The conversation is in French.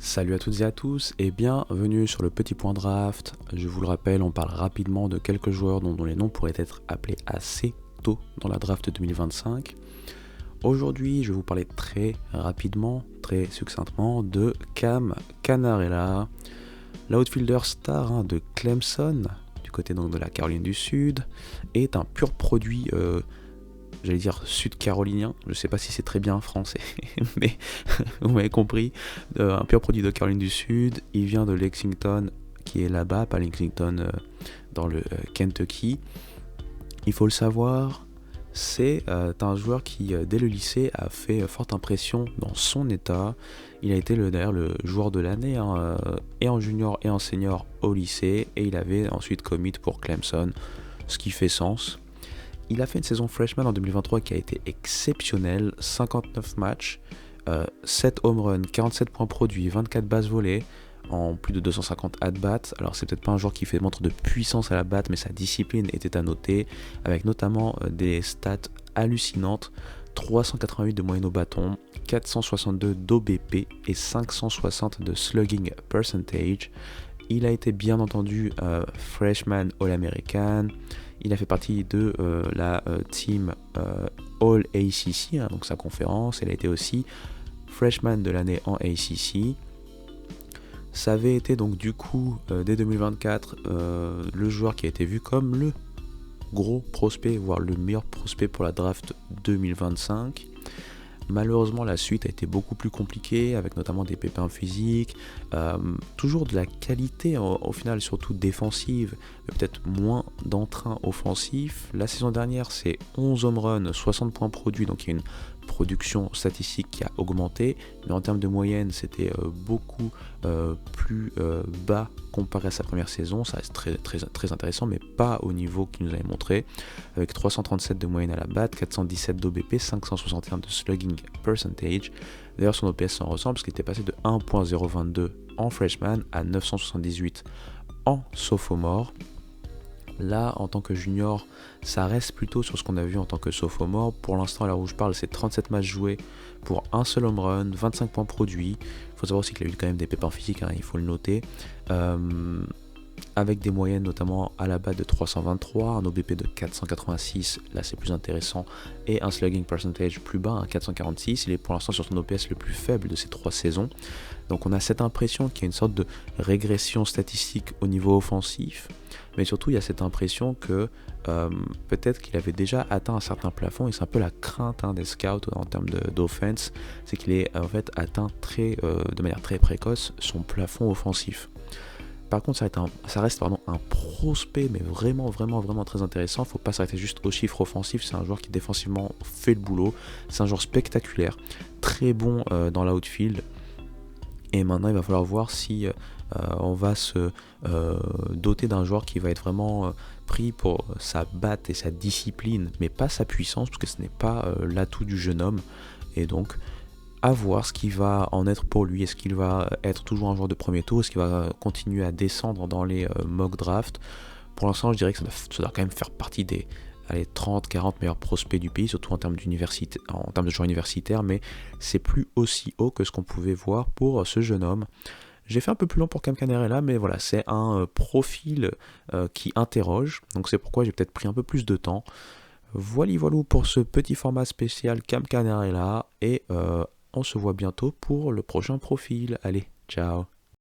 Salut à toutes et à tous et bienvenue sur le petit point draft. Je vous le rappelle, on parle rapidement de quelques joueurs dont les noms pourraient être appelés assez tôt dans la draft 2025. Aujourd'hui, je vais vous parler très rapidement, très succinctement de Cam Canarella, l'outfielder star de Clemson, du côté donc de la Caroline du Sud, est un pur produit j'allais dire sud-carolinien, je sais pas si c'est très bien français, mais vous m'avez compris, un pur produit de Caroline du Sud, il vient de Lexington, qui est là-bas, pas Lexington dans le Kentucky. Il faut le savoir, c'est un joueur qui, dès le lycée, a fait forte impression dans son état. Il a été d'ailleurs le joueur de l'année, et en junior et en senior au lycée, et il avait ensuite commit pour Clemson, ce qui fait sens. Il a fait une saison freshman en 2023 qui a été exceptionnelle, 59 matchs, 7 home runs, 47 points produits, 24 bases volées, en plus de 250 at-bats. Alors c'est peut-être pas un joueur qui fait montre de puissance à la batte, mais sa discipline était à noter, avec notamment des stats hallucinantes, 388 de moyenne au bâton, 462 d'OBP et 560 de slugging percentage. Il a été bien entendu freshman All-American. Il a fait partie de la team All ACC, donc sa conférence. Il a été aussi freshman de l'année en ACC. Ça avait été donc du coup, dès 2024, le joueur qui a été vu comme le gros prospect, voire le meilleur prospect pour la draft 2025. Malheureusement, la suite a été beaucoup plus compliquée, avec notamment des pépins physiques, toujours de la qualité au final, surtout défensive, mais peut-être moins d'entrain offensif. La saison dernière, c'est 11 home runs, 60 points produits, donc il y a une production statistique qui a augmenté, mais en termes de moyenne, c'était beaucoup plus bas comparé à sa première saison. Ça reste très intéressant, mais pas au niveau qu'il nous avait montré, avec 337 de moyenne à la batte, 417 d'OBP, 561 de slugging percentage. D'ailleurs, son OPS s'en ressemble parce qu'il était passé de 1.022 en freshman à 978 en sophomore. Là, en tant que junior, ça reste plutôt sur ce qu'on a vu en tant que sophomore. Pour l'instant, à l'heure où je parle, c'est 37 matchs joués pour un seul home run, 25 points produits. Il faut savoir aussi qu'il a eu quand même des pépins physiques, il faut le noter. Avec des moyennes notamment à la batte de 323, un OBP de 486, là c'est plus intéressant, et un slugging percentage plus bas, 446. Il est pour l'instant sur son OPS le plus faible de ces 3 saisons. Donc on a cette impression qu'il y a une sorte de régression statistique au niveau offensif, mais surtout il y a cette impression que peut-être qu'il avait déjà atteint un certain plafond, et c'est un peu la crainte des scouts en termes d'offense, c'est qu'il est en fait atteint de manière très précoce son plafond offensif. Par contre, ça reste un prospect, mais vraiment très intéressant. Faut pas s'arrêter juste aux chiffres offensifs. C'est un joueur qui défensivement fait le boulot. C'est un joueur spectaculaire, très bon dans l'outfield. Et maintenant, il va falloir voir si on va se doter d'un joueur qui va être vraiment pris pour sa batte et sa discipline, mais pas sa puissance, parce que ce n'est pas l'atout du jeune homme. Et donc, à voir ce qui va en être pour lui. Est-ce qu'il va être toujours un joueur de premier tour? Est-ce qu'il va continuer à descendre dans les mock drafts? Pour l'instant, je dirais que ça doit quand même faire partie des 30-40 meilleurs prospects du pays, surtout en termes de joueurs universitaires, mais c'est plus aussi haut que ce qu'on pouvait voir pour ce jeune homme. J'ai fait un peu plus long pour Cam Canarella, mais voilà, c'est un profil qui interroge, donc c'est pourquoi j'ai peut-être pris un peu plus de temps. Voilà pour ce petit format spécial Cam Canarella, et on se voit bientôt pour le prochain profil. Allez, ciao!